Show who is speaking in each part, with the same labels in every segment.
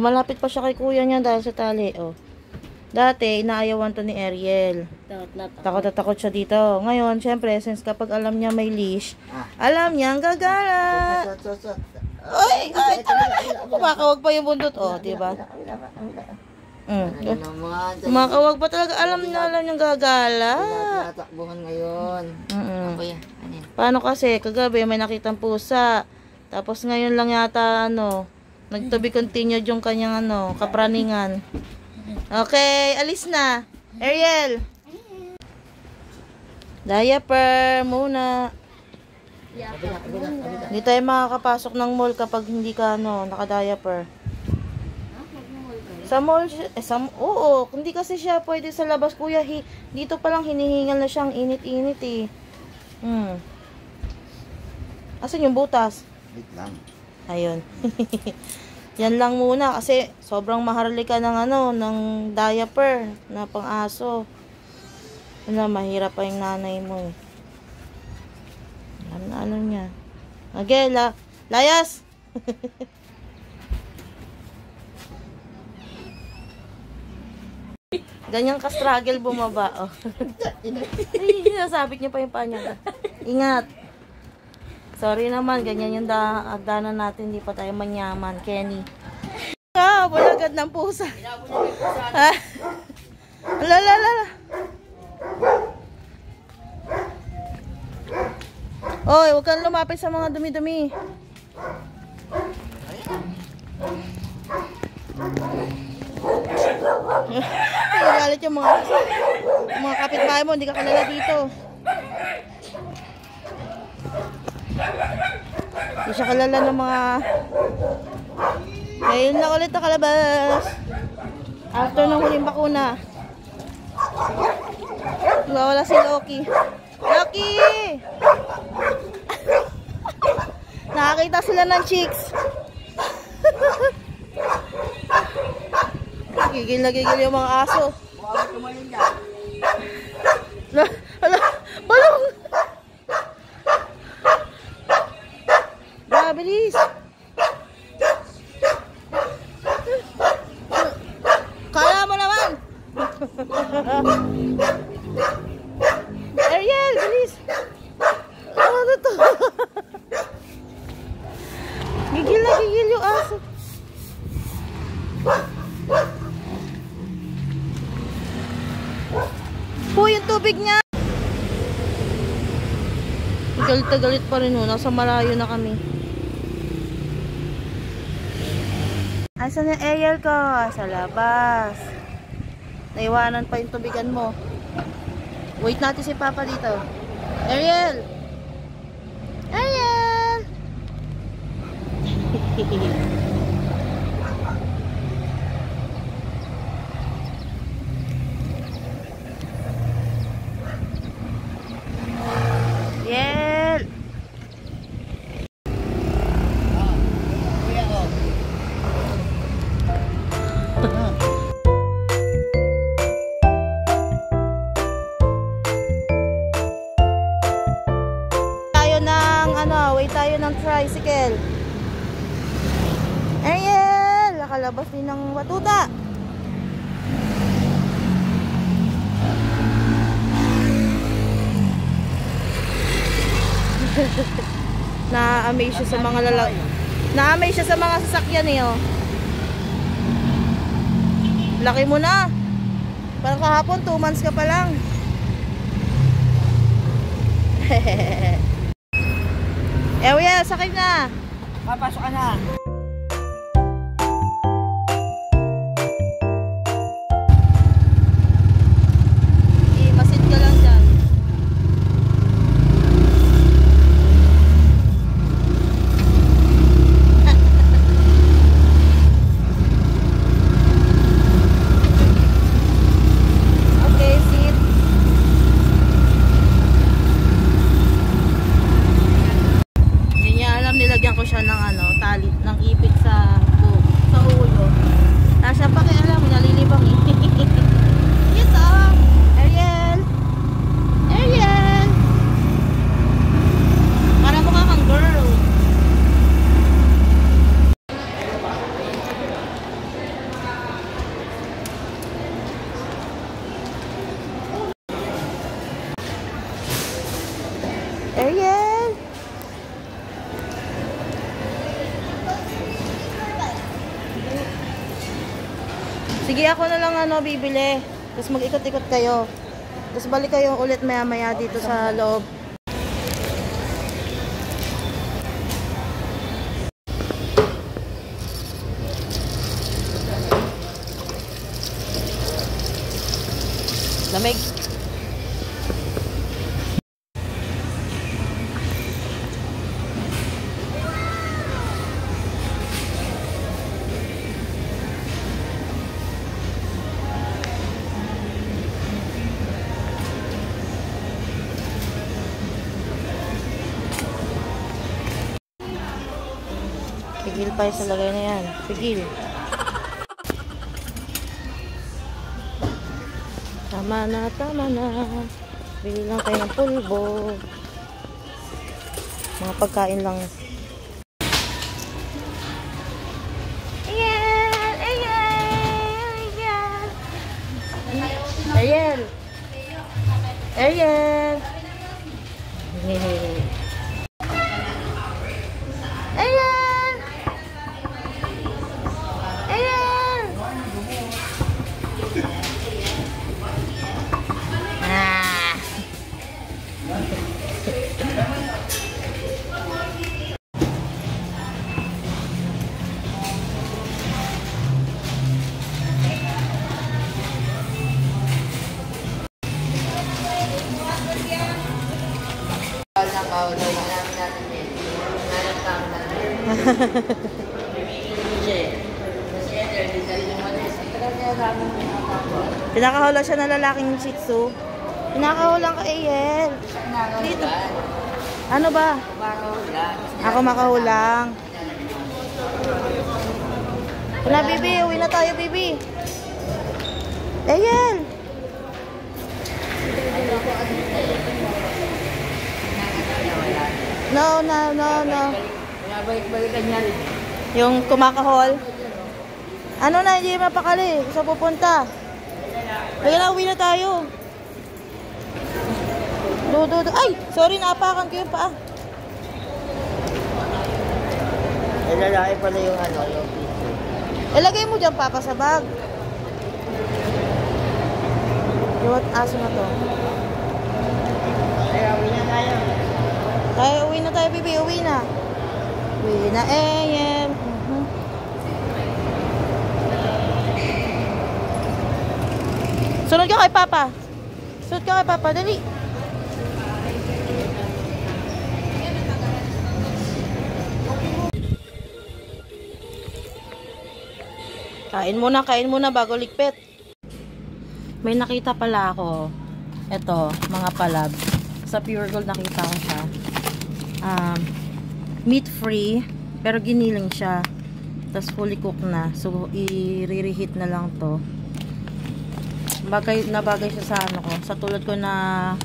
Speaker 1: Lumalapit pa siya kay kuya niya dahil sa tali. Oh. Dati, inaayawan to ni Ariel. Takot na takot siya dito. Ngayon, syempre, since kapag alam niya may leash, alam niya ang gagala. Ay, kumakawag pa yung bundot. Oh, diba? Kumakawag pa talaga. Alam niyang gagala.
Speaker 2: Tatakbuhan ngayon.
Speaker 1: Paano kasi? Kagabi may nakitang pusa. Tapos ngayon lang yata, nag-to-be continued yung kanyang, kapraningan. Okay, alis na. Ariel. Diaper muna. Hindi tayo makakapasok ng mall kapag hindi ka, naka-diaper. Sa mall, oo, hindi kasi siya pwede sa labas, kuya. Dito pa lang hinihingal na siyang init-init eh. Asan yung butas?
Speaker 2: Wait lang.
Speaker 1: Ayun. Yan lang muna kasi sobrang maharlika ng ng diaper na pang-aso. Mahirap pa yung nanay mo eh. Ano niya. Okay, layas! Ganyan ka-struggle bumaba. Oh. Ay, nasabit niya pa yung panya. Ingat. Sorry naman, ganyan yung danan natin. Hindi pa tayo manyaman, Kenny. Bulagad ng pusa. Lala. Oy, huwag kang lumapit sa mga dumi-dumi. Galit yung mga kapitbahay mo, hindi ka kilala dito. Hindi siya kilala ng mga... Ngayon na ulit nakalabas. After ng huling bakuna. Wala si Loki. Loki! Nakakita sila ng chicks. Gigil na gigil yung mga aso. Balong! Bilis! Kaya mo naman! Ariel, bilis! Ano to? Gigil na gigil yung aso. Hoy, yung tubig niya! Galit na galit pa rin, nasa malayo na kami. Asan yung Ariel ko? Sa labas. Naiwanan pa yung tubigan mo. Wait natin si Papa dito. Ariel! Ariel! Ariel! Wait tayo ng tricycle. Ariel! Nakalabas din ng batuta. Na-amaze siya sa mga Na-amaze siya sa mga sasakyan eh, oh. Laki mo na. Parang kahapon 2 months ka pa lang. Ariel, sakay na.
Speaker 2: Papasok ka na.
Speaker 1: Masit ka lang dyan. Okay, sit. Nilagyan ko siya ng tali ng Sige, ako na lang ano, bibili. Tapos mag-ikot-ikot kayo. Tapos balik kayo ulit maya-maya dito sa loob. Lamig. Pigil pa yung sa lagay na yan. Pigil. Tama na, tama na. Bili lang tayo ng pulbo. Mga pagkain lang. Ayan! Ayan! Ayan! Ayan! Ayan! Ayan! Pinakahula siya ng lalaking Shih Tzu. Pinakahulang ka, Eyel. Dito. Ano ba? Ako makahulang. Na, Bibi. Uwi na tayo, Bibi. Eyel. No.
Speaker 2: Balik-balikan niya rin.
Speaker 1: Yung kumakahol. Ano na, hindi mapakali. Saan pupunta? Kaya na, uwi na tayo. Ay! Sorry, naapakan ko yung paa.
Speaker 2: Lalaki pala yung ano, yung pizza.
Speaker 1: Ilagay mo dyan, Papa, sa bag. Yung aso na to.
Speaker 2: Kaya uwi na tayo.
Speaker 1: Uwi na tayo, Bibi. Uwi na. Uwi na, AM. Sunod ka kay Papa. Sunod ka kay Papa. Dali. Kain muna bago ligpit. May nakita pala ako. Ito, mga palab. Sa Pure Gold nakita ko siya. Meat free, pero giniling siya. Tapos fully cooked na. So, i-reheat na lang to. Bagay siya sa ano ko. Sa tulad ko na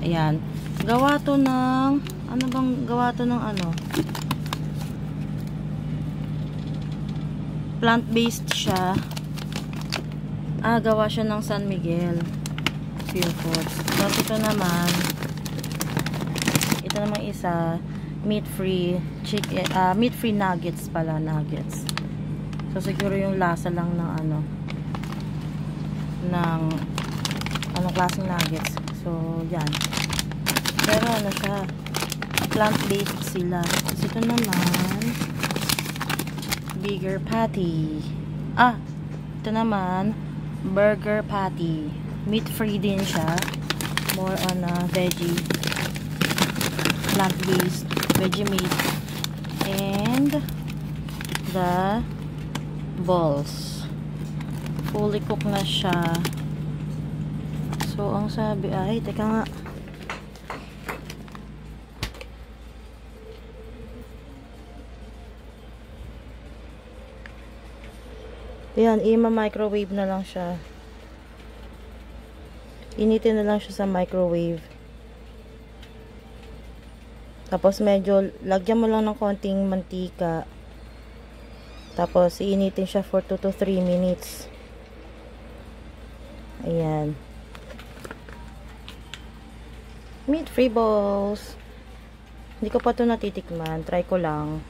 Speaker 1: ayan. Gawa to ng ano bang gawa to ng ano? Plant-based siya. Gawa siya ng San Miguel Pure Foods. Tapos ito naman isa meat-free chicken, meat-free nuggets pala, nuggets. So siguro yung lasa lang ng ano ng anong klaseng nuggets. So yan. Pero ano siya, plant-based sila. Tapos ito naman bigger patty. Ito naman burger patty. Meat-free din siya. More on veggie, plant-based veggie meat. And the balls. Fully cooked na siya. So, ang sabi ay, teka nga. Ayan, i-microwave na lang siya. Initin na lang siya sa microwave. Tapos medyo, lagyan mo lang ng konting mantika. Tapos, iinitin siya for 2 to 3 minutes. Ayan. Meat-free balls. Hindi ko pa ito natitikman. Try ko lang.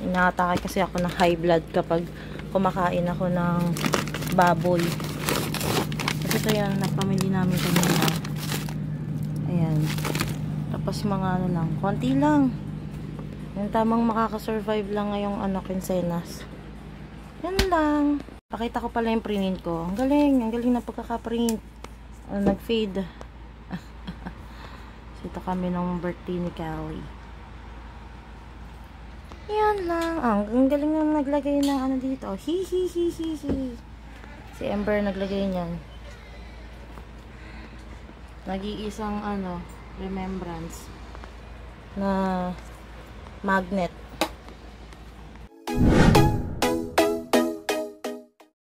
Speaker 1: Inaatake kasi ako ng high blood kapag kumakain ako ng baboy. Kasi ito yan, napamili namin kanina. Ayan. Tapos mga ano lang, konti lang. Yung tamang makakasurvive lang ngayong quincenas. Yan lang. Pakita ko pala yung print ko. Ang galing na pagkaka-print. Nag-fade. Ito kami ng birthday ni Callie. Yan lang. Ang galing na naglagay ng dito. Hi. Si Ember naglagay niyan. Nag-iisang remembrance na magnet.